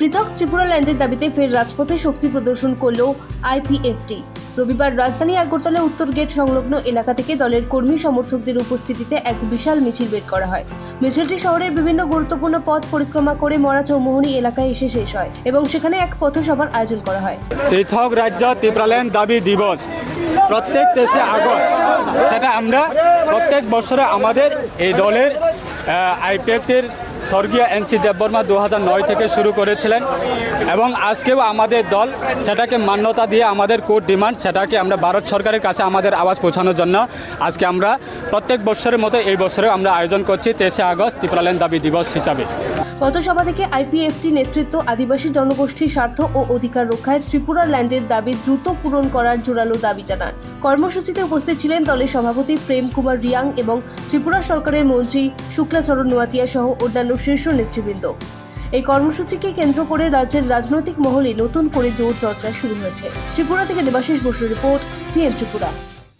পৃথক ত্রিপুরা ল্যান্ডের দাবিতে ফের রাজপথে শক্তি প্রদর্শন করল আইপিএফটি। রবিবার রাজধানী আগরতলা উত্তর গেট সংলগ্ন এলাকা থেকে দলের কর্মী সমর্থকদের উপস্থিতিতে এক বিশাল মিছিল বের করা হয়। মিছিলটি শহরের বিভিন্ন গুরুত্বপূর্ণ পথ পরিক্রমা করে মরা চৌমোহনী এলাকায় এসে শেষ হয় এবং সেখানে এক পথসভার আয়োজন করা হয়। পৃথক রাজ্য ত্রিপুরাল্যান্ড দাবি দিবস প্রত্যেক 23 আগস্ট, সেটা আমরা প্রত্যেক বছরে আমাদের এই দলের আইপিএফটির স্বর্গীয় এনসি দেববর্মা 2009 থেকে শুরু করেছিলেন এবং আজকেও আমাদের দল সেটাকে মান্যতা দিয়ে আমাদের কোর ডিমান্ড সেটাকে আমরা ভারত সরকারের কাছে আমাদের আওয়াজ পৌঁছানোর জন্য আজকে আমরা প্রত্যেক বছরের মতো এই বছরেও আমরা আয়োজন করছি 23 আগস্ট ত্রিপুরাল্যান্ড দাবি দিবস হিসাবে। পথসভা থেকে আইপিএফটি নেতৃত্ব আদিবাসী জনগোষ্ঠীর স্বার্থ ও অধিকার রক্ষায় ত্রিপুরা ল্যান্ডের দাবি দ্রুত পূরণ করার জোরালো দাবি জানান। কর্মসূচিতে উপস্থিত ছিলেন দলের সভাপতি প্রেম কুমার রিয়াং এবং ত্রিপুরা সরকারের মন্ত্রী শুক্লাচরণ নোয়াতিয়া সহ অন্যান্য শীর্ষ নেতৃবৃন্দ। এই কর্মসূচিকে কেন্দ্র করে রাজ্যের রাজনৈতিক মহলে নতুন করে জোর চর্চা শুরু হয়েছে। ত্রিপুরা থেকে দেবাশিস বসুর রিপোর্ট, সিএন ত্রিপুরা।